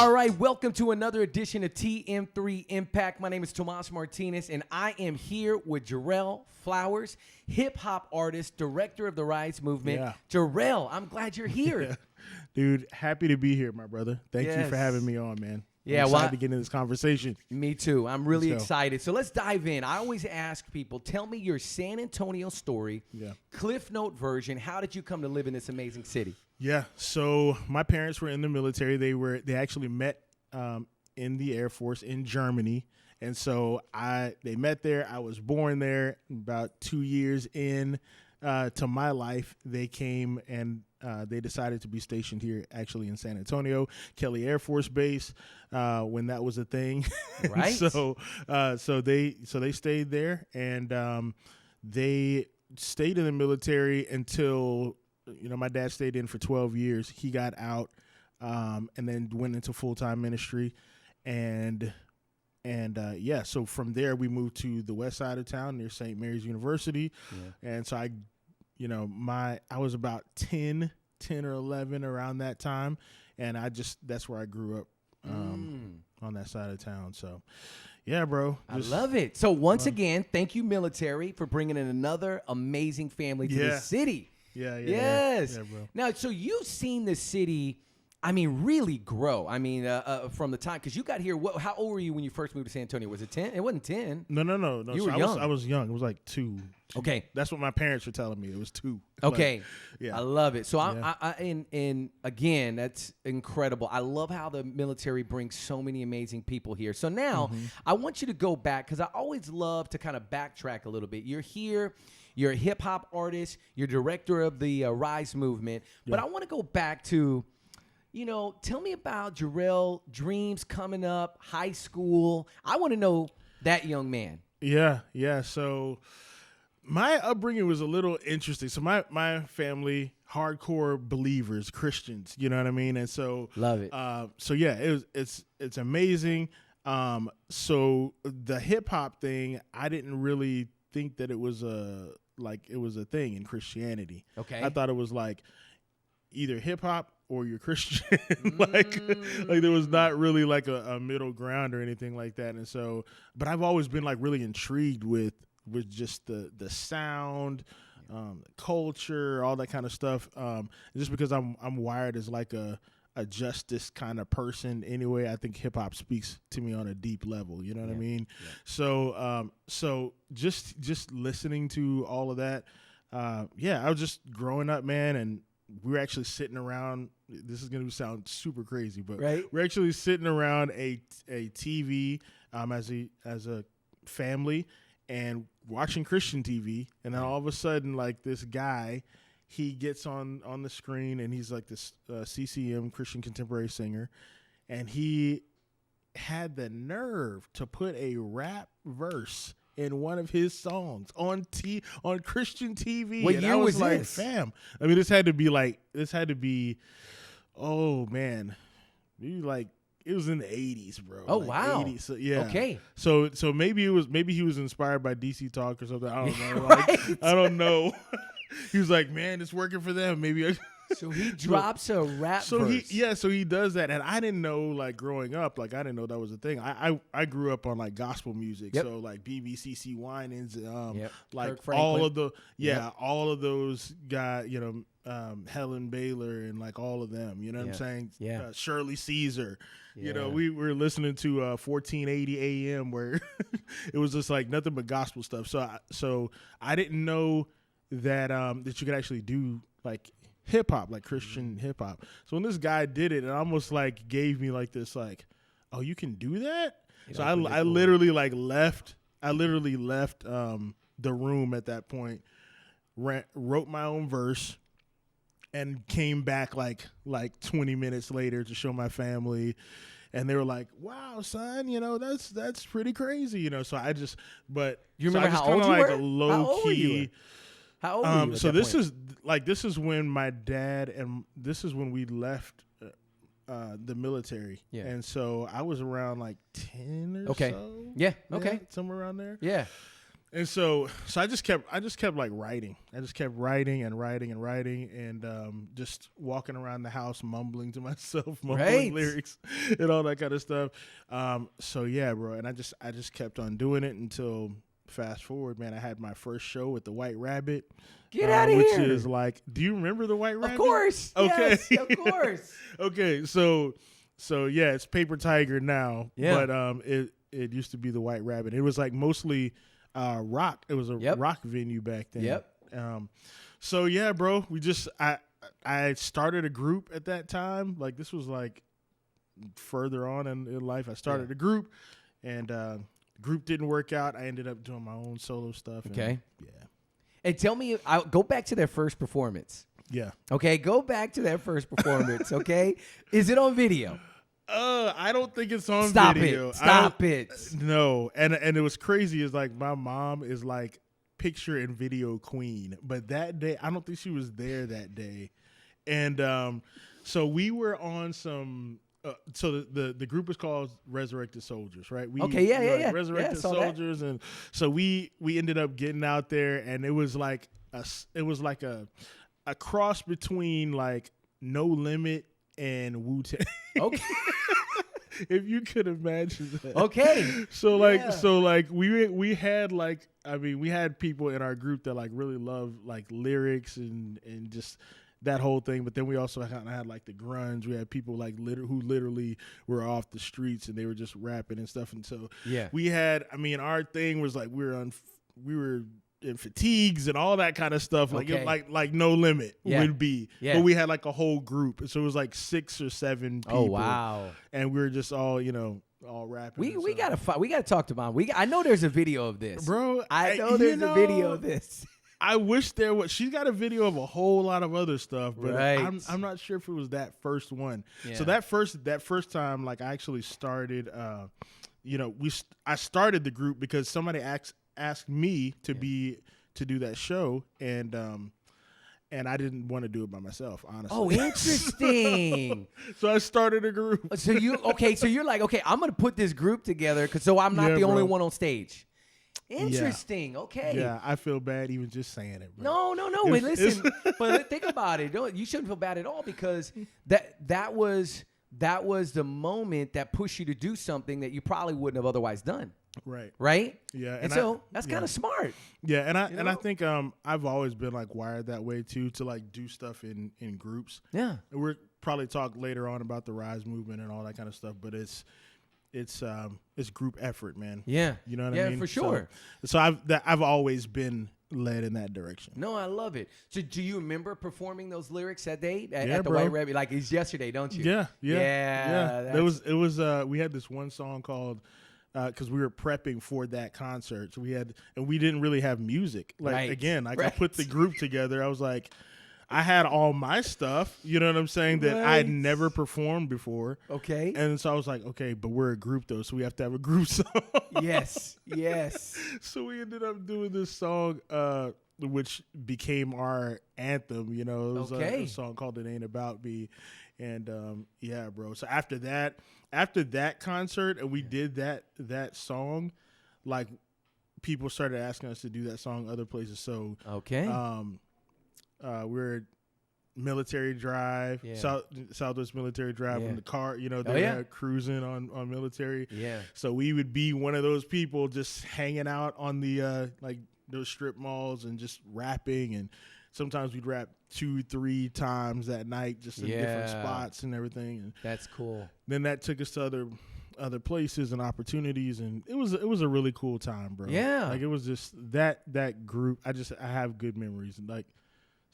All right, welcome to another edition of TM3 Impact. My name is Tomas Martinez, and I am here with Jarrell Flowers, hip-hop artist, director of the Rise Movement. Yeah. Jarrell, I'm glad you're here. Yeah. Dude, happy to be here, my brother. Thank you for having me on, man. I'm excited to get into this conversation. Me too. I'm really excited. So let's dive in. I always ask people, tell me your San Antonio story, Cliff Note version. How did you come to live in this amazing city? Yeah, so my parents were in the military. They actually met in the Air Force in Germany, and so they met there. I was born there. About 2 years in to my life, they came and they decided to be stationed here, actually in San Antonio, Kelly Air Force Base, when that was a thing. Right. so they stayed there, and they stayed in the military until. My dad stayed in for 12 years. He got out and then went into full-time ministry. So from there we moved to the west side of town near St. Mary's University. Yeah. And so I was about 10 or 11 around that time. And that's where I grew up on that side of town. So, yeah, bro. I love it. So once again, thank you, military, for bringing in another amazing family to the city. Yeah. Yes. Yeah, bro. Now, so you've seen the city, really grow. From the time, because you got here, how old were you when you first moved to San Antonio? Was it 10? It wasn't 10. No. You were young. I was young. It was like 2. Okay. That's what my parents were telling me. It was 2. Okay. Yeah. I love it. So and again, that's incredible. I love how the military brings so many amazing people here. So now I want you to go back, because I always love to kind of backtrack a little bit. You're here. You're a hip-hop artist. You're director of the Rise Movement. But I want to go back to, tell me about Jarrell, dreams coming up, high school. I want to know that young man. Yeah. So my upbringing was a little interesting. So my family, hardcore believers, Christians, you know what I mean? And so love it. It's amazing. So the hip-hop thing, I didn't really think that it was a thing in Christianity. Okay. I thought it was like either hip hop or you're Christian. like there was not really like a middle ground or anything like that. And so, but I've always been like really intrigued with just the sound, the culture, all that kind of stuff. Just because I'm wired as like a justice kind of person anyway. I think hip hop speaks to me on a deep level. You know what I mean? Yeah. So just listening to all of that. I was just growing up, man, and we were actually sitting around. This is going to sound super crazy, but we're actually sitting around a TV as a family and watching Christian TV, and then all of a sudden, like this guy. He gets on the screen, and he's like this CCM, Christian contemporary singer, and he had the nerve to put a rap verse in one of his songs on Christian TV. What and year I was like, this? fam. This had to be, oh man, maybe like it was in the 80s, bro. Oh, like wow. 80s, so, yeah. Okay. So maybe he was inspired by DC Talk or something. I don't know. I don't know. He was like, man, it's working for them. Maybe. So he drops a rap verse. So he does that. And I didn't know, like, growing up, like, I didn't know that was a thing. I grew up on, like, gospel music. Yep. So, like, BBCC Winans, like, all of those guys, Helen Baylor and, like, all of them. You know what I'm saying? Yeah. Shirley Caesar. Yeah. We were listening to 1480 AM where it was just, like, nothing but gospel stuff. So I didn't know that you could actually do like hip hop, like Christian hip hop. So when this guy did it, it almost like gave me like this, like, oh, you can do that. So I literally like left. I literally left the room at that point. Wrote my own verse, and came back like 20 minutes later to show my family. And they were like, "Wow, son, that's pretty crazy, So I just, but you remember how old you were? Low key. How old were you? So this is when my dad this is when we left the military. Yeah. And so I was around like 10 or so. Yeah. Okay. Somewhere around there. Yeah. And so I just kept like writing. I just kept writing and writing and writing, and just walking around the house mumbling to myself, mumbling lyrics and all that kind of stuff. So yeah, bro. And I just kept on doing it until fast forward, man. I had my first show with the White Rabbit. Get out of here! Which is like, do you remember the White Rabbit? Of course. Okay. Yes, of course. Okay. So yeah, it's Paper Tiger now. Yeah. But it used to be the White Rabbit. It was like mostly rock. It was a rock venue back then. Yep. So yeah, bro, I started a group at that time. Like this was like further on in life. I started a group, and the group didn't work out. I ended up doing my own solo stuff. Okay. Yeah. And tell me, I'll go back to their first performance. Yeah. Okay, go back to that first performance. Okay, is it on video? I don't think it's on Stop video. Stop it. No. And it was crazy is like my mom is like picture and video queen. But that day, I don't think she was there that day. And so we were on some so the group is called Resurrected Soldiers, right? Resurrected Soldiers. That. And so we ended up getting out there, and it was like a cross between like No Limit and Wu-Tang. Okay. If you could imagine that. Okay. So we had like, I mean, we had people in our group that like really love like lyrics and just that whole thing. But then we also kind of had like the grunge. We had people like who literally were off the streets and they were just rapping and stuff. And so we had, I mean, our thing was like we were in fatigues and all that kind of stuff, like No Limit would be. Yeah. But we had like a whole group, so it was like 6 or 7 people. Oh wow! And we were just all all rapping. We gotta talk to Mom. I know there's a video of this, bro. I know there's a video of this. I wish there was. She's got a video of a whole lot of other stuff, but I'm not sure if it was that first one. Yeah. So that first time, like I actually started. I started the group because somebody asked me to do that show, and I didn't want to do it by myself, honestly. Oh, interesting. So I started a group. So you're like, okay, I'm gonna put this group together so I'm not the only one on stage. Interesting. Yeah. Okay. Yeah, I feel bad even just saying it, bro. No. Wait, listen, but think about it. You shouldn't feel bad at all because that was the moment that pushed you to do something that you probably wouldn't have otherwise done. Right. Yeah. And so that's kind of smart. Yeah. And I think I've always been like wired that way too, to like do stuff in groups. Yeah. And we'll probably talk later on about the Rise movement and all that kind of stuff, but it's group effort, man. Yeah. You know what I mean? Yeah, for sure. So I've always been led in that direction. No, I love it. So do you remember performing those lyrics that day at the White Rabbit? Like it's yesterday, don't you? Yeah. It was we had this one song called because we were prepping for that concert. So we didn't really have music. I put the group together. I was like, I had all my stuff, you know what I'm saying, that I had never performed before. Okay. And so I was like, okay, but we're a group though, so we have to have a group song. Yes. So we ended up doing this song, which became our anthem, It was a song called It Ain't About Me. And yeah, bro. So after that concert and we did that song, like people started asking us to do that song other places. So we're at Military Drive, Southwest Military Drive in the car, they're cruising on Military. Yeah. So we would be one of those people just hanging out on the like those strip malls and just rapping, and sometimes we'd rap 2-3 times that night just in different spots and everything. And that's cool. Then that took us to other places and opportunities, and it was a really cool time, bro. Yeah. Like it was just that group. I have good memories, and like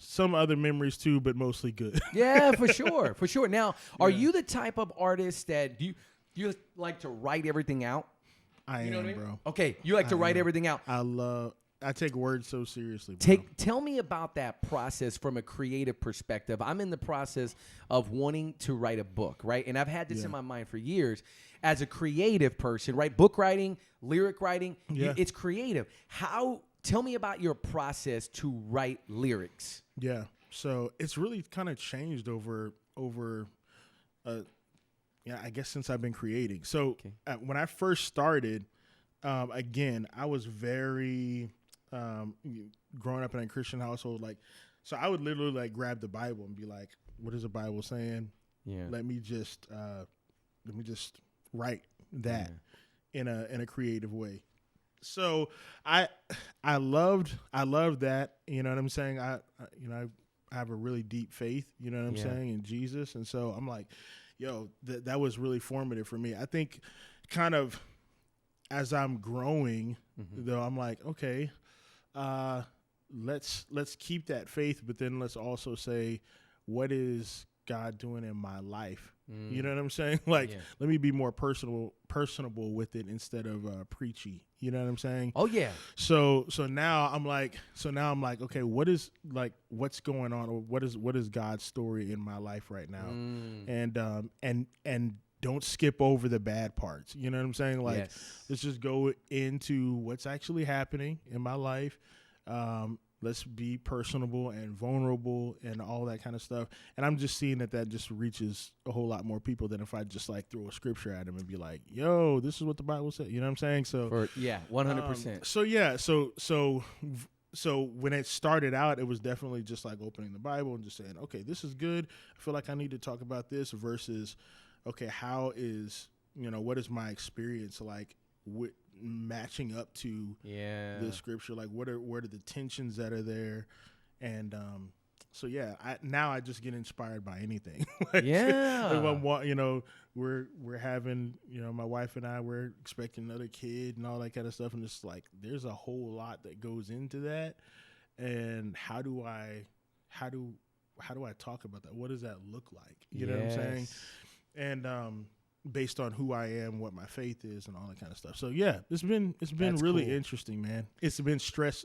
some other memories too, but mostly good. Yeah, for sure. Now, are you the type of artist that you like to write everything out? I am, bro. Okay, you like to write everything out. I take words so seriously, bro. Tell me about that process from a creative perspective. I'm in the process of wanting to write a book, right? And I've had this in my mind for years. As a creative person, right? Book writing, lyric writing, it's creative. Tell me about your process to write lyrics. Yeah. So it's really kind of changed over I guess since I've been creating. So when I first started, again, I was very growing up in a Christian household, like, so I would literally like grab the Bible and be like, what is the Bible saying? Yeah. Let me just write that in a creative way. So I loved that, you know what I'm saying? I have a really deep faith, you know what I'm saying, in Jesus. And so I'm like, yo, that was really formative for me. I think kind of as I'm growing, though, I'm like, okay, let's keep that faith, but then let's also say, what is God doing in my life? You know what I'm saying? Like, let me be more personable with it instead of preachy. You know what I'm saying? Oh yeah. So now I'm like, okay, what's going on, or what is God's story in my life right now? And don't skip over the bad parts. You know what I'm saying? Like, let's just go into what's actually happening in my life. Let's be personable and vulnerable and all that kind of stuff. And I'm just seeing that just reaches a whole lot more people than if I just like throw a scripture at them and be like, yo, this is what the Bible said. You know what I'm saying? So 100%. So when it started out, it was definitely just like opening the Bible and just saying, okay, this is good. I feel like I need to talk about this versus, okay, what is my experience like with matching up to the scripture? Like, what are the tensions that are there? And I just get inspired by anything. Like, we're having, my wife and I, we're expecting another kid and all that kind of stuff, and it's like there's a whole lot that goes into that. And how do I talk about that? What does that look like? You know what I'm saying? And based on who I am, what my faith is, and all that kind of stuff. So yeah, it's been That's really cool. interesting, man. It's been stress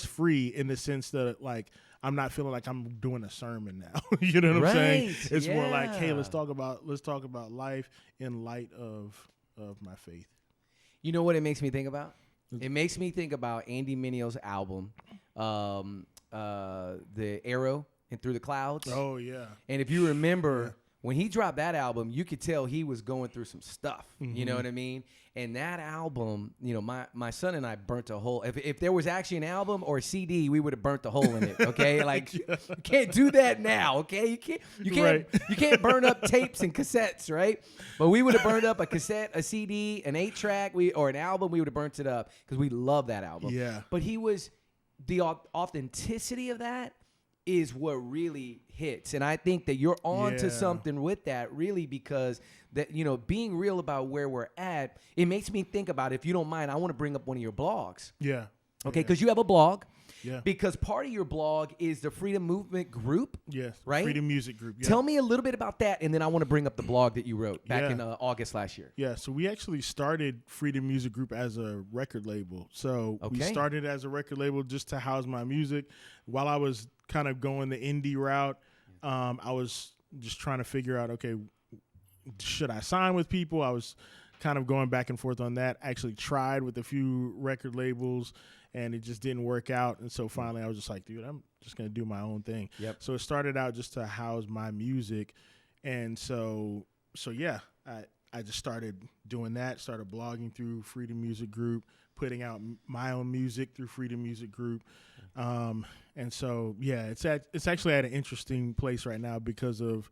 free in the sense that, like, I'm not feeling like I'm doing a sermon now. You know what I'm saying? It's more like, hey, let's talk about life in light of my faith. You know what it makes me think about? It makes me think about Andy Mineo's album, The Arrow and Through the Clouds. Oh yeah. And if you remember, when he dropped that album, you could tell he was going through some stuff. You know what I mean? And that album, my son and I burnt a hole. If there was actually an album or a CD, we would have burnt the hole in it. Okay, like you can't do that now. Okay, you can't burn up tapes and cassettes, right? But we would have burned up a cassette, a CD, an 8-track, or an album. We would have burnt it up because we love that album. Yeah. But the authenticity of that is what really hits. And I think that you're on to something with that, really, because that, being real about where we're at, it makes me think about, if you don't mind, I want to bring up one of your blogs. Yeah. Okay, because you have a blog. Yeah. Because part of your blog is the Freedom Movement Group. Yes. Right? Freedom Music Group. Yeah. Tell me a little bit about that, and then I want to bring up the blog that you wrote back in August last year. Yeah, so we actually started Freedom Music Group as a record label. So we started as a record label just to house my music. While I was kind of going the indie route, I was just trying to figure out, okay, should I sign with people? I was kind of going back and forth on that. Actually tried with a few record labels, and it just didn't work out. And so finally I was just like, dude, I'm just going to do my own thing. Yep. So it started out just to house my music. And so yeah, I just started doing that, started blogging through Freedom Music Group, putting out my own music through Freedom Music Group. And so, yeah, it's actually at an interesting place right now because of,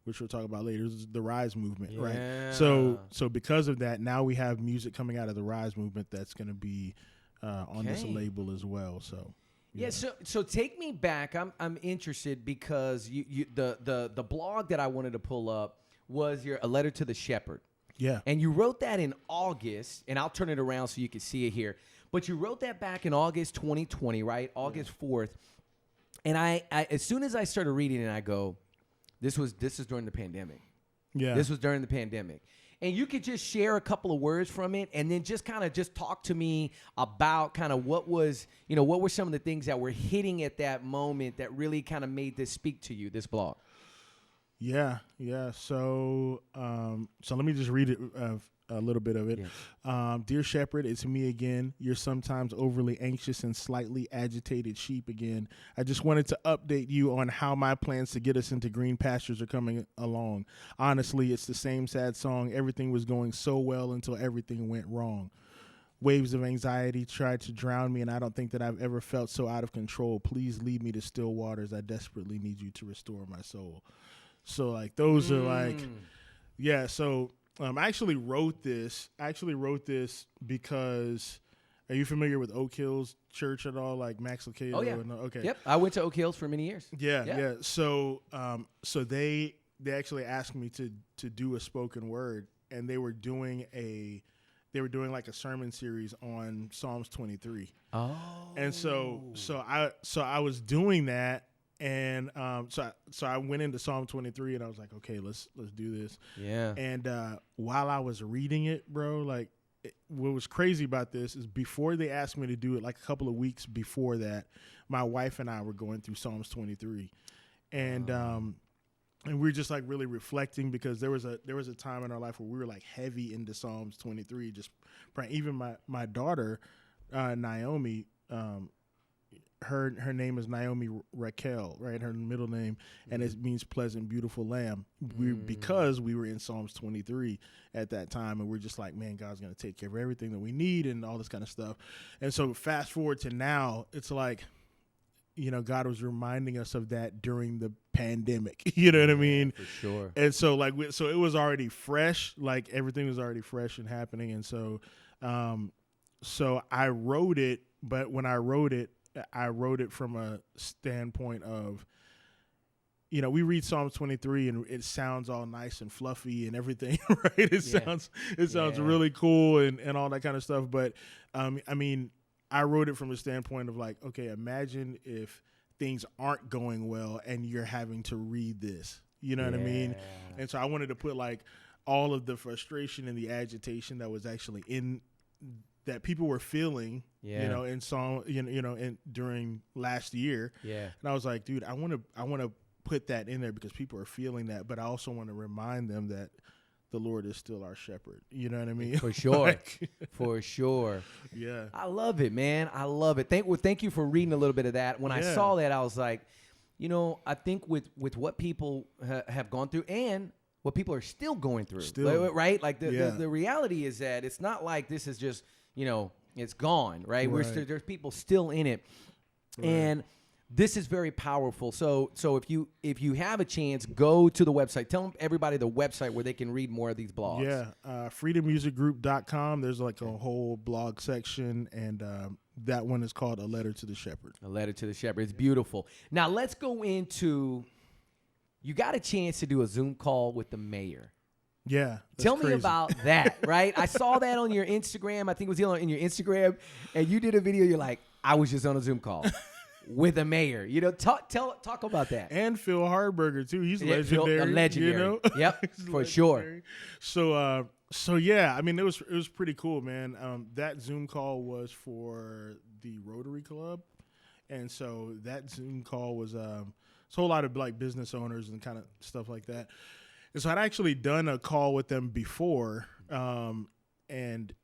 which we'll talk about later, is the Rise movement, right? So because of that, now we have music coming out of the Rise movement that's going to be on this label as well. So so take me back. I'm interested because the blog that I wanted to pull up was a letter to the shepherd. Yeah. And you wrote that in August, and I'll turn it around so you can see it here. But you wrote that back in August 2020, right? August 4th. And I as soon as I started reading it, I go, this was during the pandemic. Yeah. This was during the pandemic. And you could just share a couple of words from it, and then just kind of just talk to me about kind of what were some of the things that were hitting at that moment that really kind of made this speak to you, this blog. Yeah. So let me just read it, a little bit of it. Yeah. Dear Shepherd, it's me again. You're sometimes overly anxious and slightly agitated sheep again. I just wanted to update you on how my plans to get us into green pastures are coming along. Honestly, it's the same sad song. Everything was going so well until everything went wrong. Waves of anxiety tried to drown me, and I don't think that I've ever felt so out of control. Please lead me to still waters. I desperately need you to restore my soul. So like those are like, yeah. So I actually wrote this. Because are you familiar with Oak Hills Church at all? Like Max Lucado? Oh yeah. Okay. Yep. I went to Oak Hills for many years. Yeah. So they actually asked me to do a spoken word, and they were doing like a sermon series on Psalms 23. Oh. And so I was doing that, and so I went into Psalm 23, and I was like, okay, let's do this. Yeah. And while I was reading it, bro, like what was crazy about this is before they asked me to do it, like a couple of weeks before that, my wife and I were going through Psalms 23, and we were just like really reflecting, because there was a time in our life where we were like heavy into Psalms 23. Just even my daughter, Naomi, her name is Naomi Raquel, right? Her middle name, and it means pleasant, beautiful lamb. Because we were in Psalms 23 at that time, and we're just like, man, God's gonna take care of everything that we need and all this kind of stuff. And so fast forward to now, it's like, you know, God was reminding us of that during the pandemic. You know what I mean? For sure. And so like, so it was already fresh. Like everything was already fresh and happening. And so, so I wrote it, but when I wrote it from a standpoint of, you know, we read Psalms 23 and it sounds all nice and fluffy and everything, right? It sounds really cool and all that kind of stuff. But, I mean, I wrote it from a standpoint of like, okay, imagine if things aren't going well and you're having to read this, you know what I mean? And so I wanted to put like all of the frustration and the agitation that was actually that people were feeling, you know, in song, during last year. Yeah. And I was like, dude, I want to put that in there because people are feeling that, but I also want to remind them that the Lord is still our shepherd. You know what I mean? For sure. For sure. Yeah. I love it, man. I love it. Thank you for reading a little bit of that. When I saw that, I was like, you know, I think with what people have gone through and what people are still going through, right? Like the reality is that it's not like this is just, you know, it's gone, right? There's people still in it. Right. And this is very powerful. So if you have a chance, go to the website. Tell everybody the website where they can read more of these blogs. Yeah, freedommusicgroup.com. There's like a whole blog section, and that one is called A Letter to the Shepherd. A Letter to the Shepherd. It's beautiful. Now let's go into, you got a chance to do a Zoom call with the mayor. Yeah. Tell me about that, right? I saw that on your Instagram. I think it was in your Instagram, and you did a video. You're like, I was just on a Zoom call with a mayor. You know, talk about that. And Phil Hardberger too. He's legendary. Legendary. You know? Yep, for sure. So yeah, I mean, it was pretty cool, man. That Zoom call was for the Rotary Club, and so that Zoom call was a whole lot of like business owners and kind of stuff like that. And so I'd actually done a call with them before, and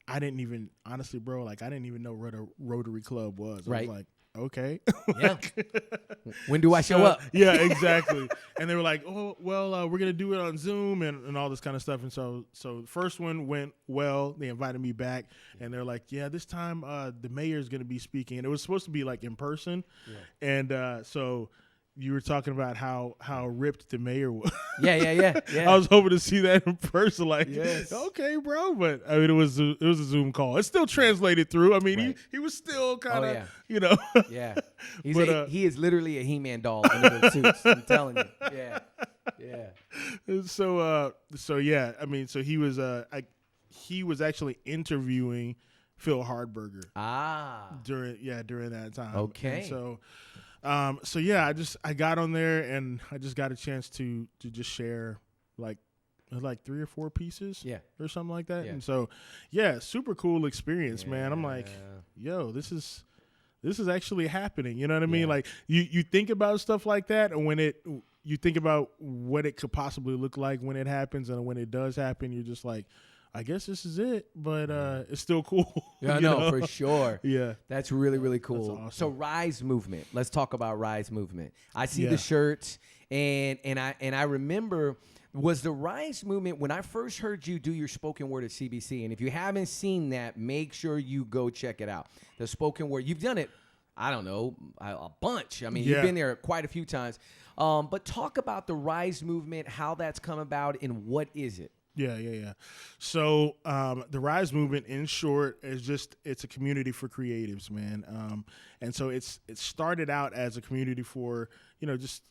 I didn't even, honestly, bro, like I didn't even know what a Rotary Club was. I was like, okay. Yeah. When do I show up? Yeah, exactly. And they were like, oh, well, we're going to do it on Zoom and all this kind of stuff. And so the first one went well. They invited me back, and they're like, yeah, this time the mayor is going to be speaking. And it was supposed to be like in person. Yeah. And so you were talking about how ripped the mayor was. Yeah. I was hoping to see that in person. Like, okay, bro. But I mean, it was a Zoom call. It still translated through. I mean, he was still kind of, you know. Yeah. He is literally a He-Man doll in those suits. I'm telling you. Yeah. So yeah. I mean, so he was actually interviewing Phil Hardberger. During that time. Okay. And so yeah, I got on there and I just got a chance to just share like 3 or 4 pieces, or something like that. Yeah. And so, yeah, super cool experience, man. I'm like, yo, this is actually happening. You know what I mean? Like you think about stuff like that, and when you think about what it could possibly look like when it happens, and when it does happen, you're just like, I guess this is it, but it's still cool. Yeah, no, for sure. Yeah. That's really, really cool. That's awesome. So Rise Movement. Let's talk about Rise Movement. I see the shirts, and I remember Was the Rise movement, when I first heard you do your spoken word at CBC, and if you haven't seen that, make sure you go check it out. The spoken word, you've done it, I don't know, a bunch. I mean, you've been there quite a few times. But talk about the Rise movement, how that's come about, and what is it? Yeah. So the Rise movement, in short, it's a community for creatives, man. And so it started out as a community for, just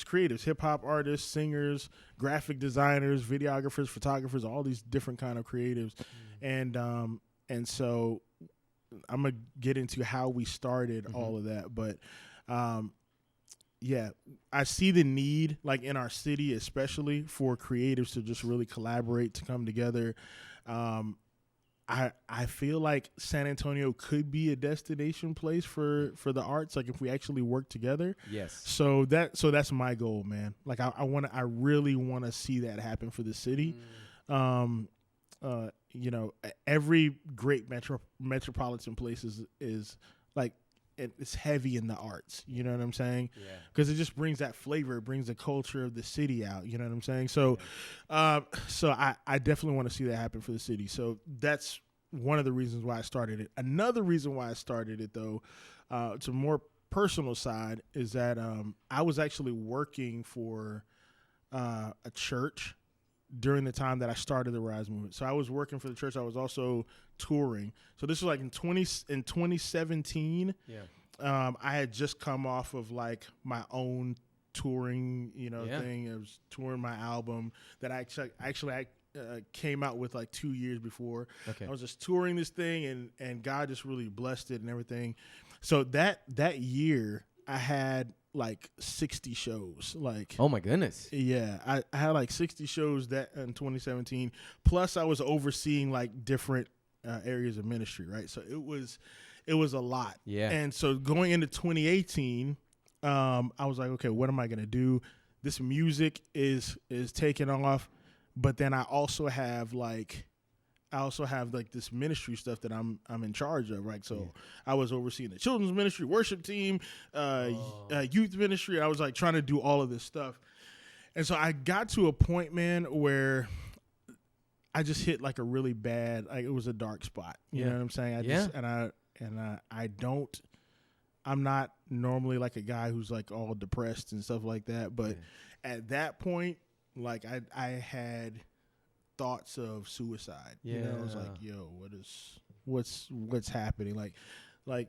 creatives, hip hop artists, singers, graphic designers, videographers, photographers, all these different kind of creatives. And so I'm going to get into how we started all of that. But I see the need, like in our city, especially for creatives to just really collaborate, to come together. I feel like San Antonio could be a destination place for the arts, like if we actually work together. Yes. So that's my goal, man. Like I really want to see that happen for the city. Every great metropolitan place is like, it's heavy in the arts. You know what I'm saying? Yeah. Because it just brings that flavor. It brings the culture of the city out. You know what I'm saying? So, I definitely want to see that happen for the city. So that's one of the reasons why I started it. Another reason why I started it, though, to a more personal side, is that I was actually working for a church during the time that I started the Rise movement. So I was working for the church. I was also touring. So this was like in 2017. Yeah. I had just come off of like my own touring, thing. I was touring my album that I actually came out with like 2 years before. Okay. I was just touring this thing and God just really blessed it and everything. So that year I had like 60 shows. Like, oh my goodness. Yeah. I had like 60 shows that in 2017. Plus I was overseeing like different areas of ministry, right? So it was a lot. Yeah. And so going into 2018, I was like, okay, what am I gonna do? This music is taking off, but then I also have this ministry stuff that I'm in charge of, right? So I was overseeing the children's ministry, worship team, youth ministry. I was like trying to do all of this stuff. And so I got to a point, man, where I just hit like a really bad, like it was a dark spot. You know what I'm saying? I'm not normally like a guy who's like all depressed and stuff like that. But at that point, like I had thoughts of suicide. Yeah. I was like, yo, what's happening? And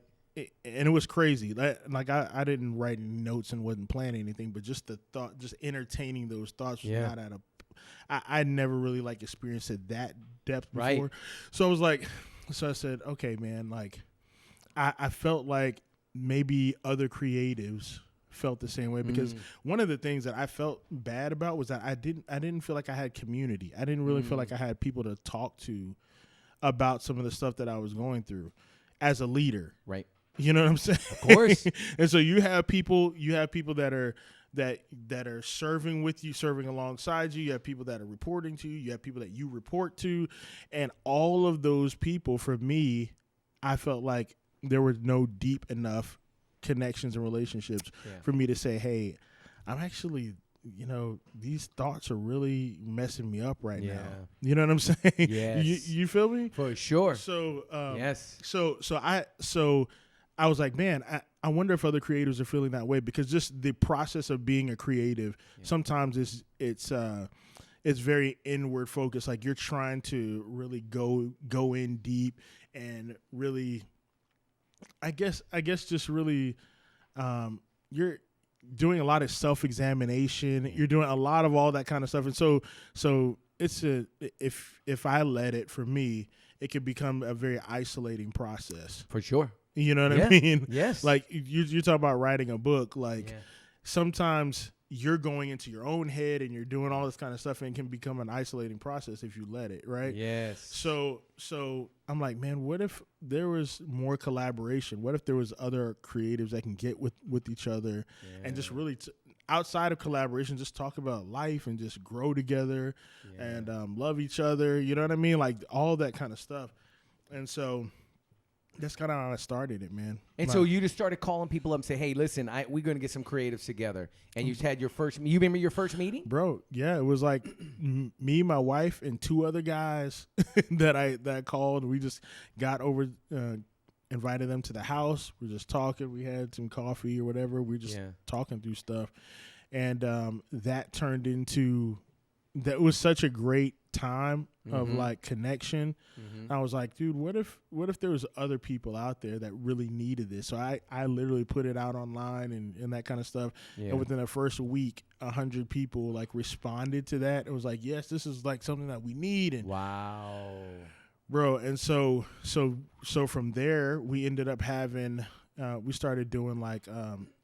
it was crazy. Like I didn't write any notes and wasn't planning anything, but just the thought, just entertaining those thoughts was not at I never really like experienced it that depth before. Right. So I said, okay, man, like I felt like maybe other creatives felt the same way, because one of the things that I felt bad about was that I didn't feel like I had community. I didn't really feel like I had people to talk to about some of the stuff that I was going through as a leader. Right. You know what I'm saying? Of course. And so you have people that are serving with you, serving alongside you. You have people that are reporting to you. You have people that you report to. And all of those people, for me, I felt like there were no deep enough connections and relationships for me to say, hey, I'm actually, these thoughts are really messing me up right now. You know what I'm saying? Yes. You feel me? For sure. So, yes. So I was like, man, I wonder if other creators are feeling that way, because just the process of being a creative, sometimes it's very inward focused. Like you're trying to really go in deep and really, I guess just really, you're doing a lot of self-examination. You're doing a lot of all that kind of stuff. And so it's if I let it, for me, it could become a very isolating process. For sure. You know what I mean? Yes. Like you talk about writing a book. Like sometimes you're going into your own head and you're doing all this kind of stuff, and it can become an isolating process if you let it, right? Yes. So I'm like, man, what if there was more collaboration? What if there was other creatives that can get with each other and just really outside of collaboration, just talk about life and just grow together and love each other. You know what I mean? Like all that kind of stuff. And so That's kind of how I started it, man. And so you just started calling people up and say, hey, listen, we're going to get some creatives together. And you had you remember your first meeting? Bro, yeah, it was like me, my wife, and 2 other guys that I called. We just got over, invited them to the house. We're just talking. We had some coffee or whatever. We're just talking through stuff. And that turned into, that was such a great time of like connection. I was like, dude, what if there was other people out there that really needed this? So I literally put it out online and that kind of stuff. And within the first week, 100 people like responded to that. It was like, yes, this is like something that we need. And wow, bro. And so from there, we ended up having, we started doing like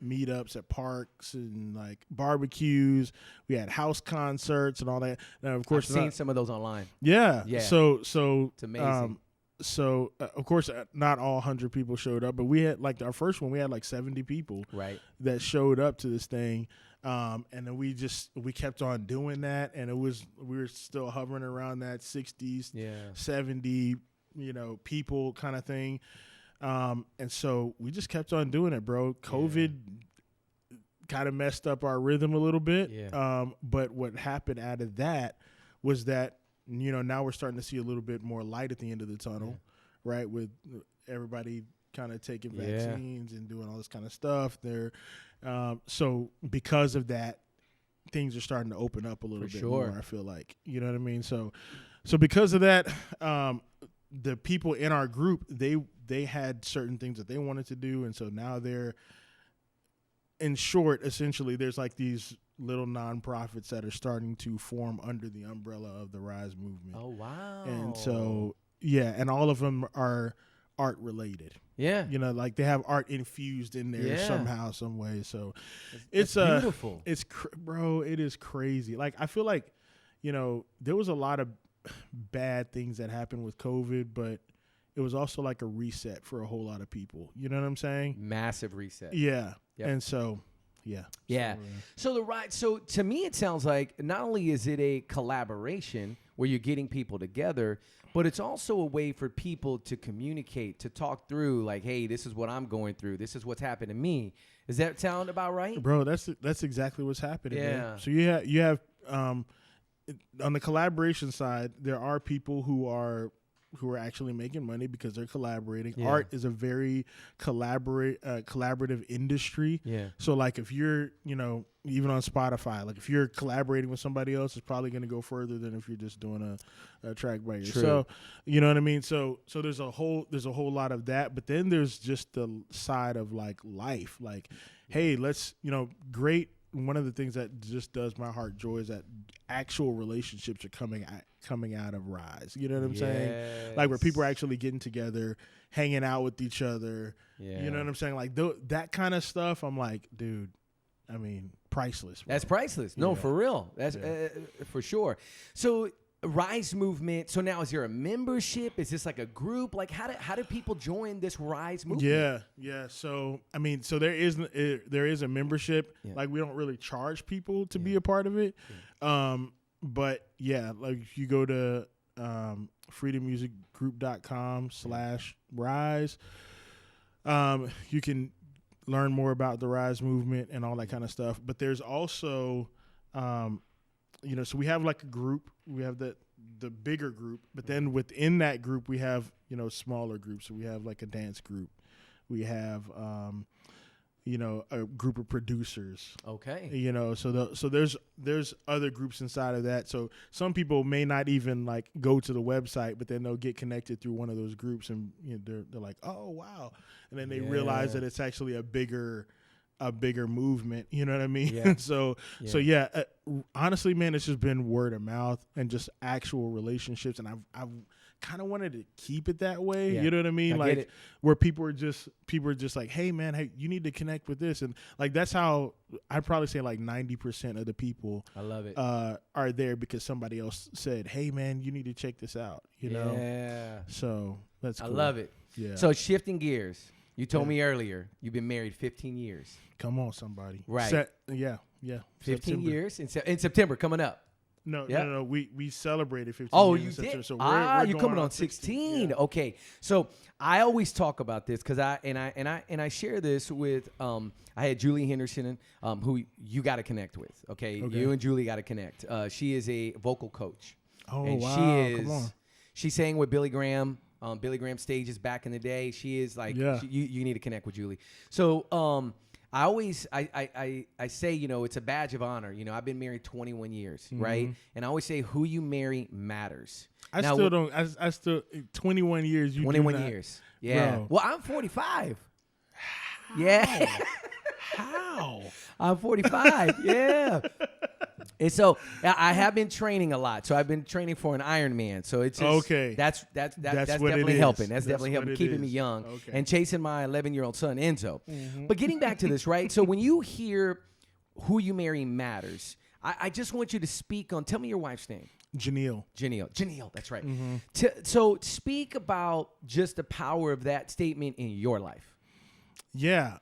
meetups at parks and like barbecues. We had house concerts and all that. Now, of course, I've seen some of those online. Yeah. So it's amazing. Of course, not all 100 people showed up, but we had like our first one. We had like 70 people that showed up to this thing, and then we kept on doing that, and we were still hovering around that 60s, 70, people kind of thing. And so we just kept on doing it, bro. COVID kind of messed up our rhythm a little bit. But what happened out of that was that, now we're starting to see a little bit more light at the end of the tunnel, right? With everybody kind of taking vaccines and doing all this kind of stuff there. So because of that, things are starting to open up a little bit more, I feel like. You know what I mean? So because of that, the people in our group, they had certain things that they wanted to do, and so now they're, in short, essentially, there's like these little nonprofits that are starting to form under the umbrella of the Rise movement. Oh, wow. And so, and all of them are art related. Yeah. Like they have art infused in there somehow, some way. So it's beautiful. Bro, it is crazy. Like, I feel like, there was a lot of bad things that happened with COVID, but it was also like a reset for a whole lot of people. You know what I'm saying? Massive reset. Yeah. Yep. And so, So to me, it sounds like not only is it a collaboration where you're getting people together, but it's also a way for people to communicate, to talk through like, hey, this is what I'm going through. This is what's happened to me. Does that sound about right? Bro, that's exactly what's happening. Yeah. Man. So you have on the collaboration side, there are people who are actually making money because they're collaborating. Yeah. Art is a very collaborative industry. Yeah. So like if you're, even on Spotify, like if you're collaborating with somebody else, it's probably going to go further than if you're just doing a track by yourself. You know what I mean? So there's a whole lot of that, but then there's just the side of like life. Like, hey, let's, great. One of the things that just does my heart joy is that actual relationships are coming out of Rise. You know what I'm saying? Like where people are actually getting together, hanging out with each other. Yeah. You know what I'm saying? Like that kind of stuff. I'm like, dude, I mean, priceless. Bro. That's priceless. No, for real. That's for sure. So Rise movement. So now, is there a membership? Is this like a group? Like how do people join this Rise movement? Yeah. So I mean, so there is a membership. Yeah. Like we don't really charge people to be a part of it. Yeah. But like if you go to freedommusicgroup.com/rise, you can learn more about the Rise movement and all that kind of stuff. But there's also so we have like a group. We have the bigger group, but then within that group we have smaller groups. So we have like a dance group. We have a group of producers. Okay. So there's other groups inside of that. So some people may not even like go to the website, but then they'll get connected through one of those groups, and they're like, oh wow, and then they realize that it's actually a bigger movement, you know what I mean? Yeah. So honestly, man, it's just been word of mouth and just actual relationships, and I've kind of wanted to keep it that way. Yeah. You know what I mean? Like where people are just like, hey man, hey, you need to connect with this, and like that's how I'd probably say like 90% of the people I love it are there because somebody else said, hey man, you need to check this out. You know? Yeah. So that's cool. I love it. Yeah. So shifting gears. You told me earlier you've been married 15 years. Come on, somebody. Right. 15 years in September coming up. No, Yeah. no. We celebrated 15 Oh, years. you did? So You're going coming on 16. Yeah. Okay. So I always talk about this because I share this with I had Julie Henderson, who you got to connect with. Okay? You and Julie got to connect. She is a vocal coach. Oh, and wow. Come on. She sang with Billy Graham. Billy Graham stages back in the day. She is like, you need to connect with Julie. So I always I say, it's a badge of honor. I've been married 21 years, right? And I always say who you marry matters. I still 21 years. 21 years. Yeah. Bro. Well, I'm 45. Yeah. How? I'm 45. Yeah. And so I have been training a lot. So I've been training for an Ironman. So it's just, that's definitely helping. That's definitely helping keeping me young and chasing my 11-year-old son Enzo. But getting back to this, right? So when you hear who you marry matters, I just want you to speak on. Tell me your wife's name. Janelle, that's right. So speak about just the power of that statement in your life. Yeah.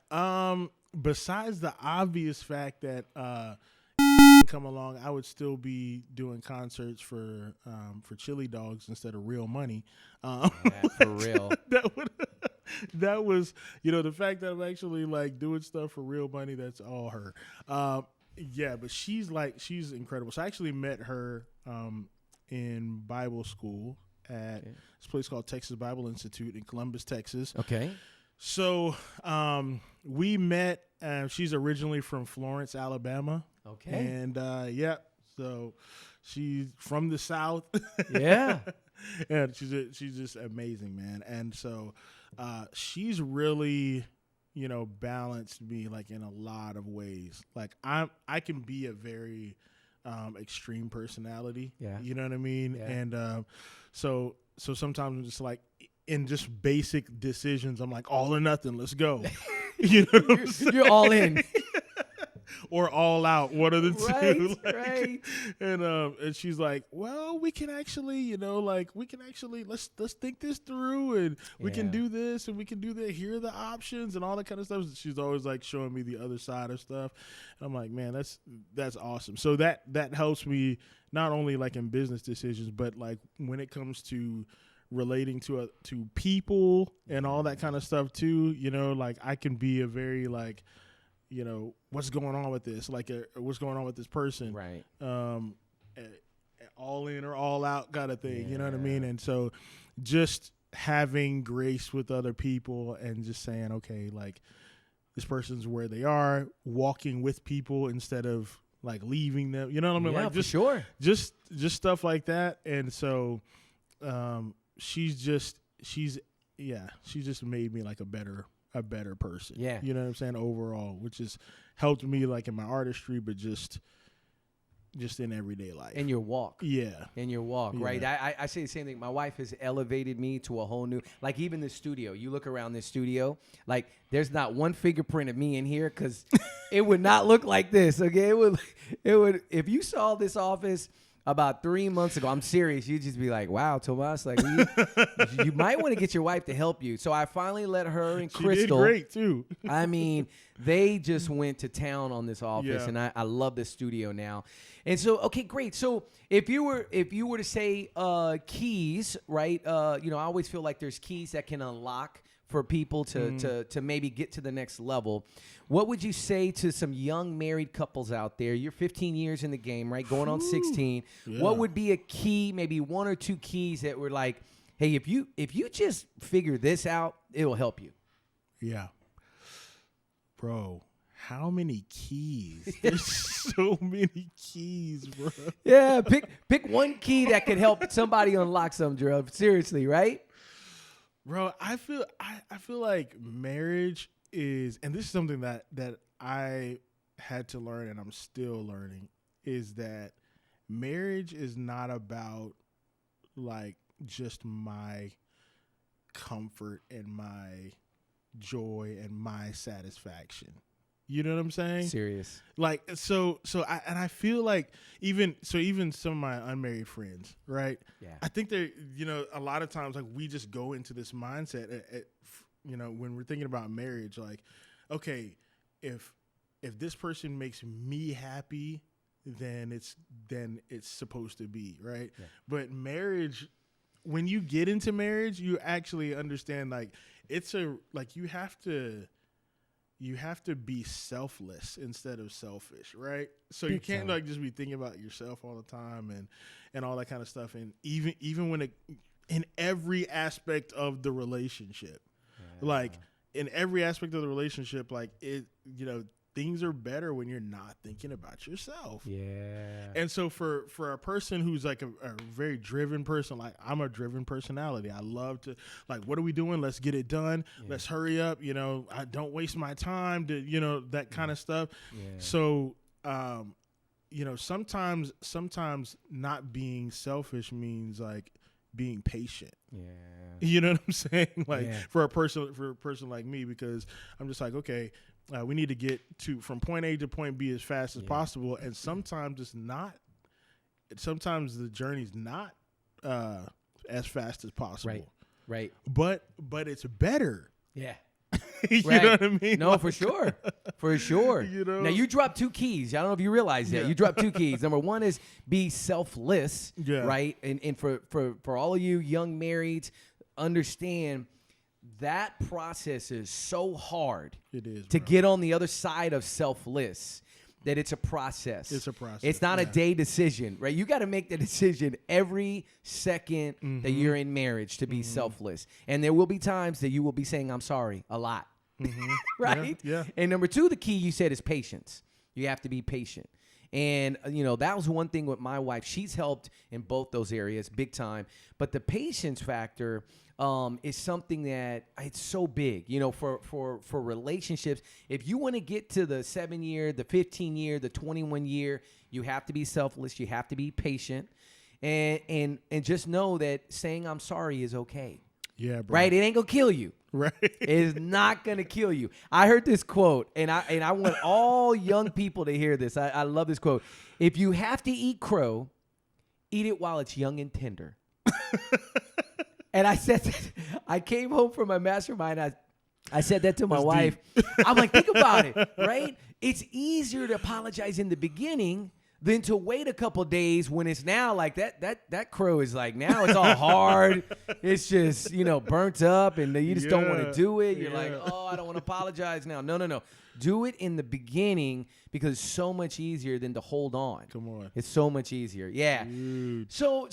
Besides the obvious fact that come along, I would still be doing concerts for chili dogs instead of real money. For real. That was the fact that I'm actually like doing stuff for real money. That's all her. Yeah, but she's incredible. So I actually met her in Bible school at this place called Texas Bible Institute in Columbus, Texas. Okay. So we met. She's originally from Florence, Alabama. Okay. And so she's from the South. Yeah. And she's just amazing, man. And so she's really balanced me like in a lot of ways. Like I can be a very extreme personality. Yeah. You know what I mean? Yeah. And so sometimes I'm just like in just basic decisions, I'm like all or nothing, let's go. You know what I'm saying? You're all in. Or all out, one of the two. Right. And she's like, well, we can actually, let's think this through, and we can do this and we can do that. Here are the options and all that kind of stuff. She's always like showing me the other side of stuff. And I'm like, man, that's awesome. So that helps me not only like in business decisions, but like when it comes to relating to people and all that kind of stuff too. Like I can be a very like, what's going on with this? Like, what's going on with this person? Right. All in or all out kind of thing. You know what I mean? And so just having grace with other people and just saying, okay, like this person's where they are, walking with people instead of like leaving them. You know what I mean? Yeah, like for sure. Just stuff like that. And so she's just made me like a better person. Yeah. You know what I'm saying? Overall, which has helped me like in my artistry, but just in everyday life. In your walk. Yeah. In your walk, right? I say the same thing. My wife has elevated me to a whole new, like even the studio. You look around this studio, like there's not one fingerprint of me in here because it would not look like this, okay? It would, if you saw this office about 3 months ago, I'm serious, you'd just be like, wow, Tomas, like you might want to get your wife to help you. So I finally let her and Crystal. She did great too. I mean, they just went to town on this office, and I love this studio now. And so, okay, great. So if you were to say keys, right? I always feel like there's keys that can unlock for people to maybe get to the next level. What would you say to some young married couples out there? You're 15 years in the game, right? Going on 16. Yeah. What would be a key, maybe one or two keys that were like, hey, if you just figure this out, it'll help you? Yeah. Bro, how many keys? There's so many keys, bro. Yeah, pick one key that could help somebody unlock something, Jarrell. Seriously, right? Bro, I feel like marriage is, and this is something that I had to learn and I'm still learning, is that marriage is not about like just my comfort and my joy and my satisfaction. You know what I'm saying? Serious. Like, I feel like even some of my unmarried friends, right? Yeah. I think they're, a lot of times, like, we just go into this mindset when we're thinking about marriage, like, okay, if this person makes me happy, than it's supposed to be, right? Yeah. But marriage, when you get into marriage, you actually understand like you have to be selfless instead of selfish, right? So you can't like just be thinking about yourself all the time and all that kind of stuff. And even when in every aspect of the relationship, like in every aspect of the relationship, like things are better when you're not thinking about yourself. Yeah. And so for a person who's like a very driven person, like I'm a driven personality. I love to like, what are we doing? Let's get it done. Yeah. Let's hurry up. I don't waste my time to, that kind of stuff. Yeah. So, sometimes not being selfish means like being patient. Yeah. You know what I'm saying? Like for a person like me, because I'm just like, okay, we need to get from point A to point B as fast as possible. And sometimes the journey's not as fast as possible. Right. But it's better. Yeah. You know what I mean? No, for sure. For sure. Now you dropped 2 keys. I don't know if you realize that. You dropped 2 keys. Number 1 is be selfless. Yeah. Right. And for all of you young marrieds, understand that process is so hard. It is to get on the other side of selfless. That it's a process. It's a process. It's not a day decision, right? You got to make the decision every second that you're in marriage to be selfless. And there will be times that you will be saying, I'm sorry, a lot. Right? Yeah. And number 2, the key you said is patience. You have to be patient. And, that was one thing with my wife. She's helped in both those areas big time. But the patience factor is something that it's so big, for relationships. If you want to get to the 7-year, the 15-year, the 21-year, you have to be selfless. You have to be patient, and just know that saying I'm sorry is okay. Yeah, bro. Right? It ain't gonna kill you. Right. It is not gonna kill you. I heard this quote, and I want all young people to hear this. I love this quote. If you have to eat crow, eat it while it's young and tender. And I said that, I came home from my mastermind. I said that to my wife. I'm like, think about it, right? It's easier to apologize in the beginning than to wait a couple days when it's now like that crow is like, now it's all hard. It's just, burnt up and you just don't want to do it. You're like, oh, I don't want to apologize now. No. Do it in the beginning because it's so much easier than to hold on. Come on. It's so much easier. Yeah. Dude. So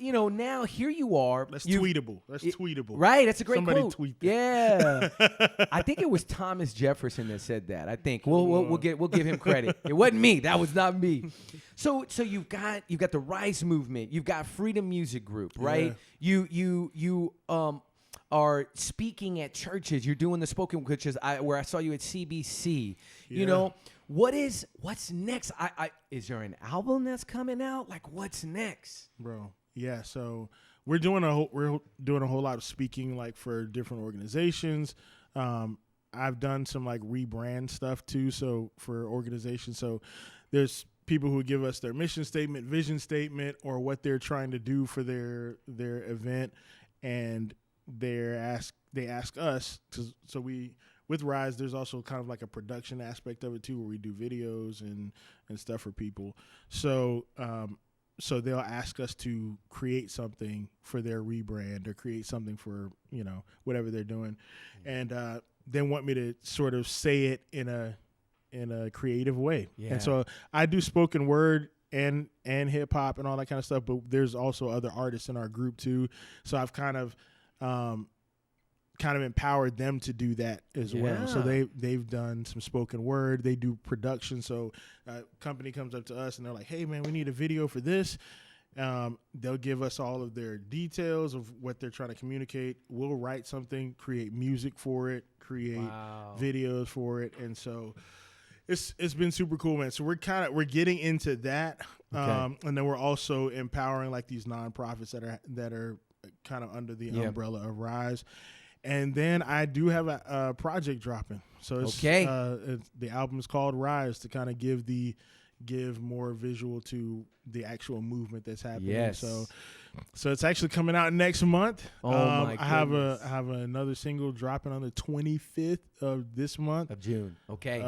now here you are. That's tweetable. That's tweetable. Right. That's a great Somebody quote. Tweet that. Yeah. I think it was Thomas Jefferson that said that. I think we'll give him credit. It wasn't me. That was not me. So you've got the Rise movement. You've got Freedom Music Group, right? Yeah. You are speaking at churches. You're doing the spoken word, where I saw you at CBC. Yeah. What's next? Is there an album that's coming out? Like, what's next, bro? Yeah. So we're doing a whole lot of speaking, like for different organizations. I've done some like rebrand stuff too. So for organizations, so there's people who give us their mission statement, vision statement, or what they're trying to do for their event, and they ask us so we with Rise, there's also kind of like a production aspect of it too, where we do videos and stuff for people. So they'll ask us to create something for their rebrand or create something for whatever they're doing, and they want me to sort of say it in a creative way. Yeah. And so I do spoken word and hip hop and all that kind of stuff, but there's also other artists in our group too. So I've kind of empowered them to do that as well. So they've done some spoken word. They do production. So a company comes up to us and they're like, hey man, we need a video for this. They'll give us all of their details of what they're trying to communicate. We'll write something, create music for it, create videos for it. And so it's been super cool, man. So we're getting into that. Okay. And then we're also empowering like these nonprofits that are kind of under the umbrella of Rise. And then I do have a project dropping. So it's the album is called Rise, to kind of give more visual to the actual movement that's happening. Yes. So it's actually coming out next month. Oh my goodness. I have another single dropping on the 25th of this month of June. Okay.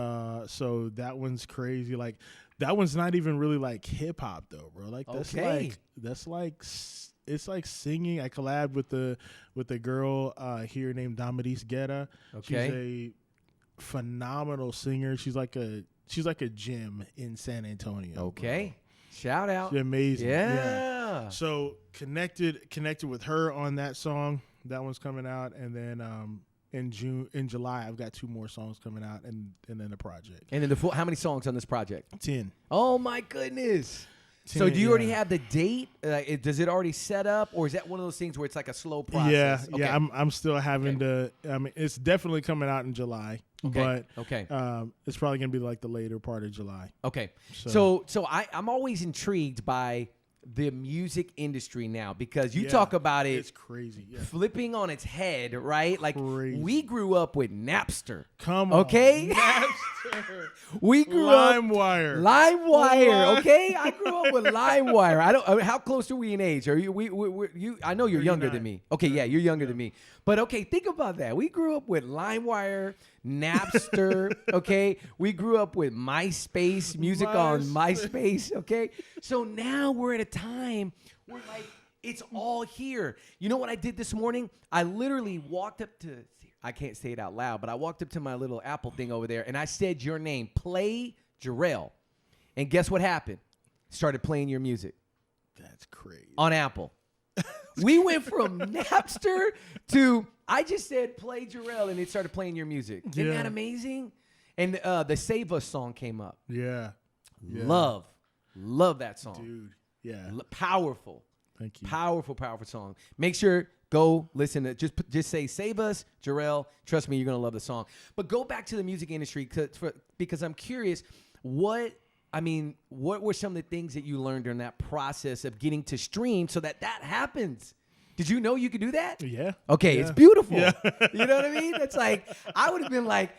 So that one's crazy. Like That one's not even really like hip hop though, bro. Like it's like singing. I collabed with a girl here named Damadis Guerra. Okay. She's a phenomenal singer. She's like a gym in San Antonio. Okay. Bro. Shout out. She's amazing. Yeah. So connected with her on that song. That one's coming out, and then in July I've got 2 more songs coming out, and then the project. And then how many songs on this project? 10. Oh my goodness. 10, so do you already have the date? Does it already set up, or is that one of those things where it's like a slow process? Yeah, yeah. I'm still having to. I mean, it's definitely coming out in July, but it's probably gonna be like the later part of July. Okay. So I'm always intrigued by the music industry now, because you talk about it. It's crazy. Yeah. Flipping on its head, right? Like Crazy. we grew up with Napster. Come on. Okay? Napster. We grew LimeWire. LimeWire, okay? I grew up with LimeWire. How close are we in age? Are you I know you're younger than me. Okay, yeah, you're younger than me. But okay, think about that. We grew up with LimeWire, Napster, okay? We grew up with MySpace, music on MySpace, okay? So now we're at a time where like it's all here. You know what I did this morning? I literally walked up to, I can't say it out loud, but I walked up to my little Apple thing over there and I said your name, play Jarrell. And guess what happened? Started playing your music. That's crazy. On Apple. We went from Napster to, I just said play Jarrell and it started playing your music. Isn't that amazing? And the Save Us song came up. Yeah. Love that song. Dude. Yeah. Powerful. Thank you. Powerful song. Make sure, go listen to, just say Save Us, Jarrell. Trust me, you're going to love the song. But go back to the music industry because I'm curious, what were some of the things that you learned during that process of getting to stream so that happens? Did you know you could do that? Yeah. Okay, yeah. It's beautiful. Yeah. You know what I mean? It's like, I would have been like,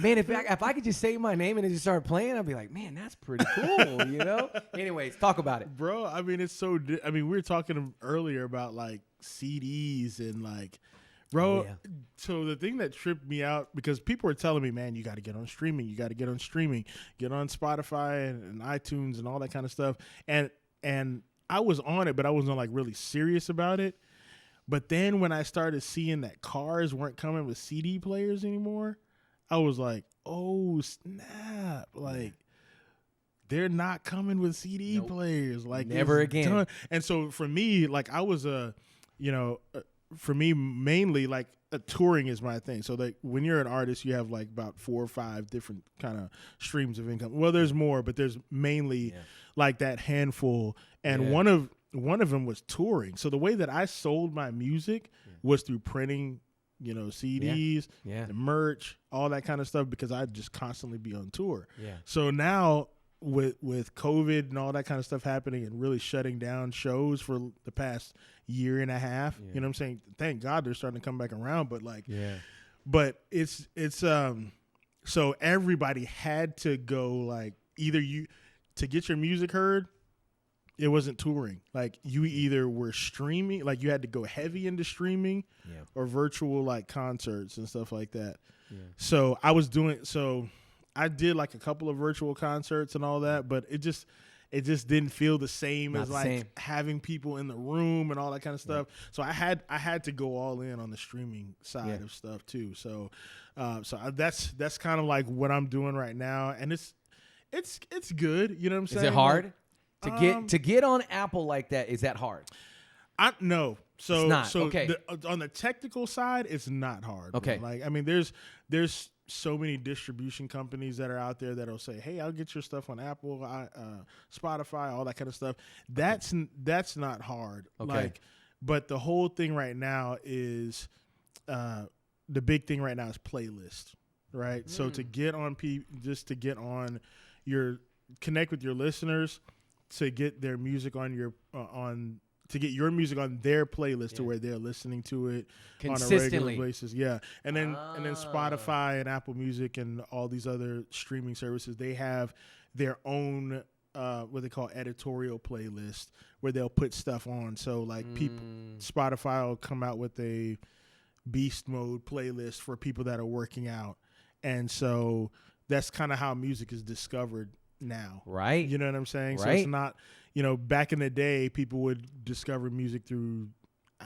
man, if I could just say my name and it just started playing, I'd be like, man, that's pretty cool, you know? Anyways, talk about it. Bro, I mean, it's so, we were talking earlier about like CDs and like, bro, so the thing that tripped me out, because people were telling me, man, you got to get on streaming. You got to get on streaming. Get on Spotify and iTunes and all that kind of stuff. And I was on it, but I wasn't like really serious about it. But then when I started seeing that cars weren't coming with CD players anymore, I was like, oh, snap. Like, they're not coming with CD players. Like, never again. Done. And so for me, like, I was for me, mainly like touring is my thing. So like when you're an artist, you have like about 4 or 5 different kind of streams of income. Well, there's more, but there's mainly like that handful. And one of them was touring. So the way that I sold my music was through printing, CDs, the merch, all that kind of stuff, because I'd just constantly be on tour. Yeah. So now with COVID and all that kind of stuff happening and really shutting down shows for the past year and a half, you know what I'm saying? Thank God they're starting to come back around, but like, but it's so everybody had to go, like, either to get your music heard, it wasn't touring. Like, you either were streaming, like you had to go heavy into streaming or virtual like concerts and stuff like that. Yeah. So I did like a couple of virtual concerts and all that, but it just didn't feel the same as like having people in the room and all that kind of stuff. So I had to go all in on the streaming side of stuff too. So that's kind of like what I'm doing right now, and it's good. You know what I'm saying? Is it hard to get on Apple like that? Is that hard? No. So it's not. Okay. On the technical side, it's not hard. Okay. Bro. Like, I mean, there's so many distribution companies that are out there that'll say, hey, I'll get your stuff on Apple, Spotify, all that kind of stuff. That's not hard. Okay. Like, but the whole thing right now is the big thing right now is playlist, right? So to get on connect with your listeners, to get their music on your to get your music on their playlist to where they're listening to it on a regular basis. Yeah. And then Spotify and Apple Music and all these other streaming services, they have their own what they call editorial playlist where they'll put stuff on. So like Spotify will come out with a beast mode playlist for people that are working out. And so that's kind of how music is discovered now. Right. You know what I'm saying? Right. So it's not, back in the day, people would discover music through,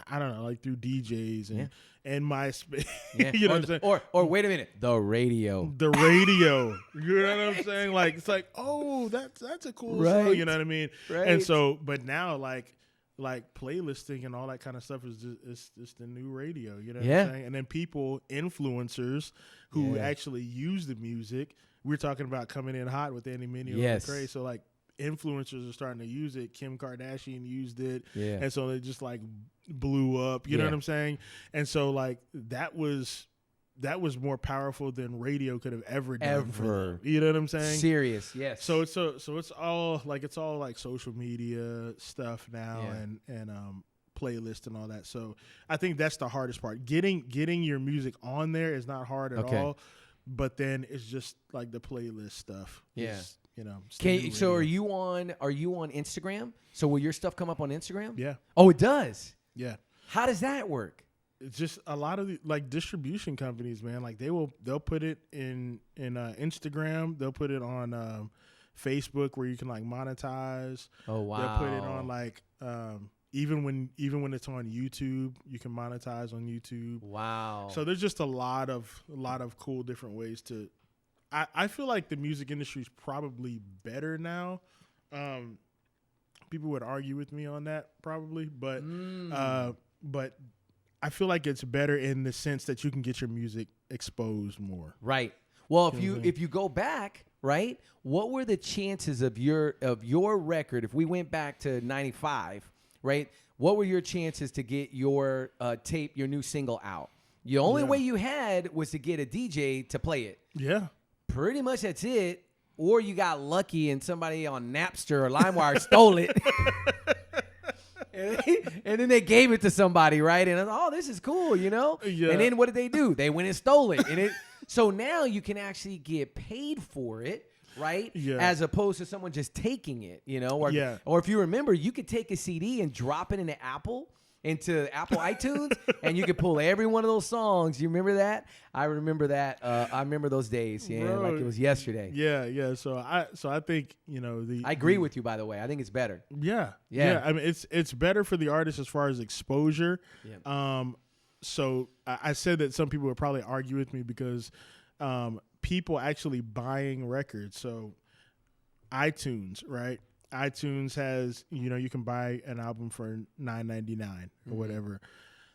I don't know, like through DJs and MySpace. Yeah. You know what I'm saying? Or wait a minute, the radio. The radio. You know what I'm saying? Like, it's like, oh, that's a cool song. You know what I mean? Right. And so, but now, like playlisting and all that kind of stuff is just the new radio. You know what I'm saying? And then influencers who actually use the music. We're talking about coming in hot with Andy Mineo and Craze. So like influencers are starting to use it. Kim Kardashian used it. Yeah. And so it just like blew up. You know what I'm saying? And so like that was more powerful than radio could have ever done. You know what I'm saying? Serious, yes. So it's all like social media stuff now and playlist and all that. So I think that's the hardest part. Getting your music on there is not hard at all. But then it's just like the playlist stuff. Yeah. So are you on Instagram? So will your stuff come up on Instagram? Yeah. Oh, it does? Yeah. How does that work? It's just a lot of like distribution companies, man. Like they'll put it in Instagram. They'll put it on Facebook where you can like monetize. Oh wow. They'll put it on like even when it's on YouTube, you can monetize on YouTube. Wow. So there's just a lot of cool different ways to. I feel like the music industry is probably better now. People would argue with me on that probably, but I feel like it's better in the sense that you can get your music exposed more. Right. Well, if you go back, right, what were the chances of your record if we went back to 95, right? What were your chances to get your tape, your new single out? The only way you had was to get a DJ to play it. Yeah. Pretty much that's it. Or you got lucky and somebody on Napster or LimeWire stole it. And then they gave it to somebody, right? And I thought, this is cool, Yeah. And then what did they do? They went and stole it. So now you can actually get paid for it, right? Yeah. As opposed to someone just taking it, Or if you remember, you could take a CD and drop it into Apple iTunes, and you could pull every one of those songs. You remember that? I remember that. I remember those days, like it was yesterday. Yeah. So I think I agree with you. By the way, I think it's better. Yeah. I mean, it's better for the artist as far as exposure. Yeah. So I said that some people would probably argue with me because people actually buying records. So iTunes, right? iTunes has, you can buy an album for $9.99 or whatever.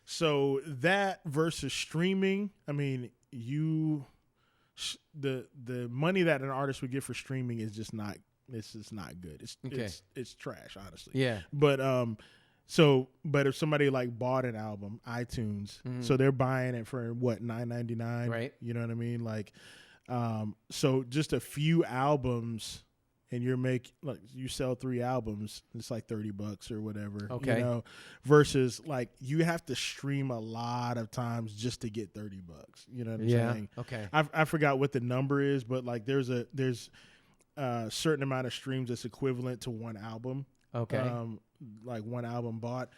So that versus streaming, I mean, the money that an artist would get for streaming is just not, it's just not good. It's trash, honestly. Yeah. But but if somebody like bought an album, iTunes, so they're buying it for what, $9.99, right? You know what I mean? Like, so just a few albums. And you sell 3 albums, it's like $30 or whatever. Okay. Versus like you have to stream a lot of times just to get $30. You know what I'm saying? Okay. I forgot what the number is, but like there's a certain amount of streams that's equivalent to one album. Okay. Like one album bought,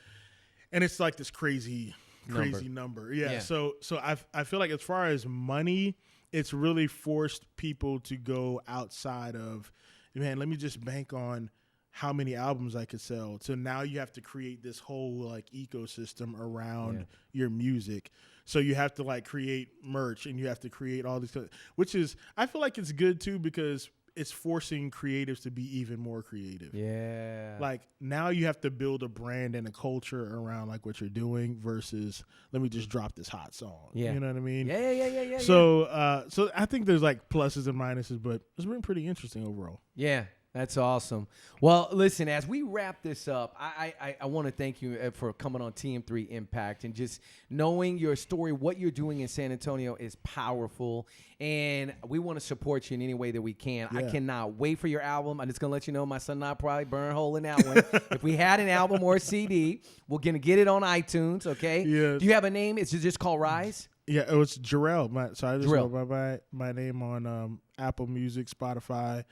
and it's like this crazy number. Yeah. So I feel like as far as money, it's really forced people to go outside of. Man, let me just bank on how many albums I could sell. So now you have to create this whole like ecosystem around your music. So you have to like create merch and you have to create all these, which is, I feel like it's good too because it's forcing creatives to be even more creative. Yeah. Like now you have to build a brand and a culture around like what you're doing versus let me just drop this hot song. Yeah. You know what I mean? Yeah. So, so I think there's like pluses and minuses, but it's been pretty interesting overall. Yeah. That's awesome. Well, listen, as we wrap this up, I want to thank you for coming on TM3 Impact and just knowing your story, what you're doing in San Antonio is powerful, and we want to support you in any way that we can. Yeah. I cannot wait for your album. I'm just going to let you know my son and I probably burn a hole in that one. If we had an album or a CD, we're going to get it on iTunes, okay? Yeah. Do you have a name? Is it just called Rise? Yeah, it was Jarrell. So I just wrote my name on Apple Music, Spotify,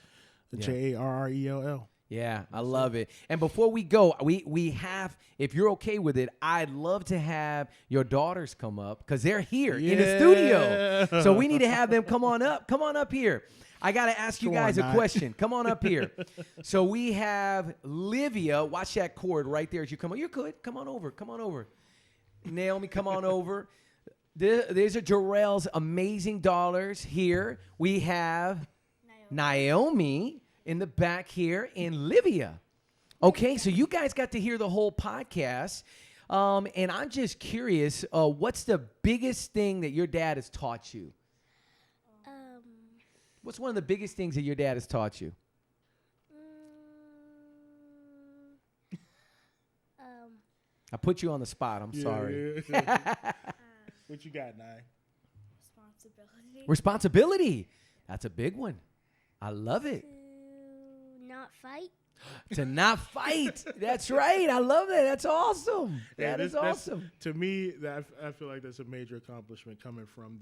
Jarrell. Yeah, I love it. And before we go, we have, if you're okay with it, I'd love to have your daughters come up because they're here in the studio. So we need to have them come on up here. I got to ask you guys a question. Come on up here. So we have Livia. Watch that cord right there as you come on. You're good. Come on over. Come on over. Naomi, come on over. There's a Jarrell's amazing dollars here. We have Naomi in the back here and Livia. Okay, so you guys got to hear the whole podcast. And I'm just curious, what's the biggest thing that your dad has taught you? What's one of the biggest things that your dad has taught you? I put you on the spot. I'm sorry. Yeah. What you got, Nye? Responsibility. That's a big one. I love it. To not fight. To not fight. That's right. I love that. That's awesome. That is awesome. To me, I feel like that's a major accomplishment coming from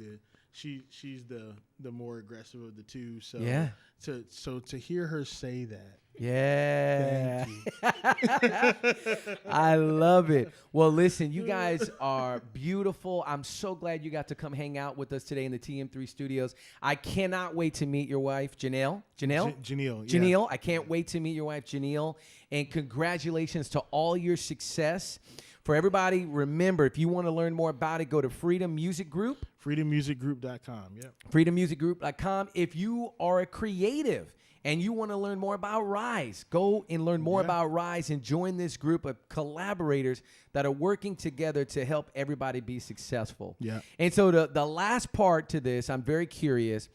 she's the more aggressive of the two. So yeah. To hear her say that. Yeah. Thank you. I love it. Well, listen, you guys are beautiful. I'm so glad you got to come hang out with us today in the TM3 studios. I cannot wait to meet your wife, Janelle. Janelle. I can't wait to meet your wife, Janelle. And congratulations to all your success. For everybody, remember, if you want to learn more about it, go to Freedom Music Group. FreedomMusicGroup.com. Yep. FreedomMusicGroup.com. If you are a creative and you want to learn more about Rise, go and learn more about Rise and join this group of collaborators that are working together to help everybody be successful. Yeah. And so the last part to this, I'm very curious.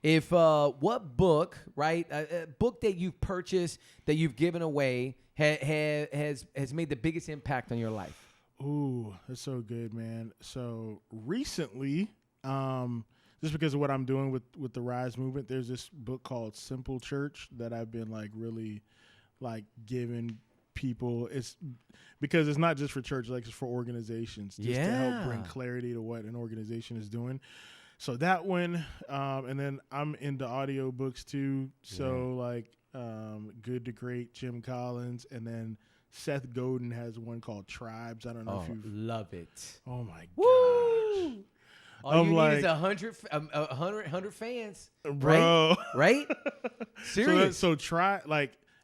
If what book, right, a book that you've purchased, that you've given away, has made the biggest impact on your life? Ooh, that's so good, man. So recently, just because of what I'm doing with the Rise movement, there's this book called Simple Church that I've been really giving people. It's because it's not just for church, it's for organizations, just to help bring clarity to what an organization is doing. So that one, and then I'm into audiobooks too. So Good to Great, Jim Collins, and then Seth Godin has one called Tribes. I don't know if you love it. Oh my gosh. All you need is 100 fans, bro. Right? Serious. So try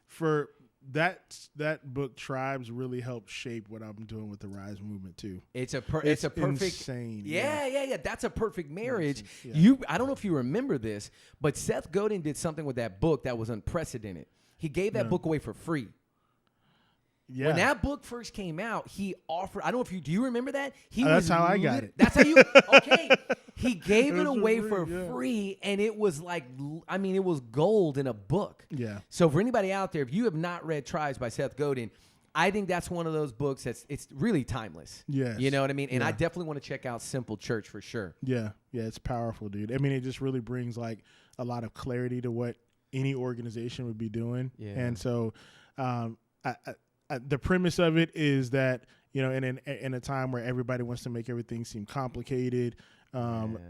for that book. Tribes really helped shape what I'm doing with the Rise movement too. It's a perfect, insane. Yeah. That's a perfect marriage. Yeah. I don't know if you remember this, but Seth Godin did something with that book that was unprecedented. He gave that book away for free. Yeah. When that book first came out, he offered. I don't know if do you remember that? That's how I got it. That's how you. Okay. He gave it away for free, and it was it was gold in a book. Yeah. So for anybody out there, if you have not read Tribes by Seth Godin, I think that's one of those books it's really timeless. Yes. You know what I mean? And I definitely want to check out Simple Church for sure. Yeah. Yeah. It's powerful, dude. I mean, it just really brings a lot of clarity to what any organization would be doing. Yeah. And so, the premise of it is that, in a time where everybody wants to make everything seem complicated,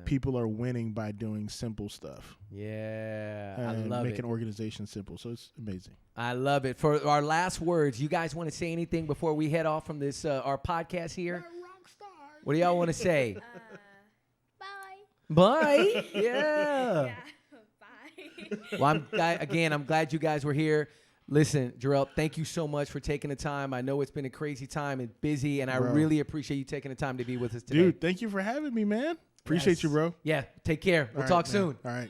people are winning by doing simple stuff. Yeah, I love it. Making organizations simple. So it's amazing. I love it. For our last words, you guys want to say anything before we head off from this our podcast here? What do y'all want to say? Bye. Bye. Yeah. Bye. Well, I'm glad you guys were here. Listen, Jarrell, thank you so much for taking the time. I know it's been a crazy time and busy, and I really appreciate you taking the time to be with us today. Dude, thank you for having me, man. Appreciate you, bro. Yeah, take care. We'll talk soon. All right.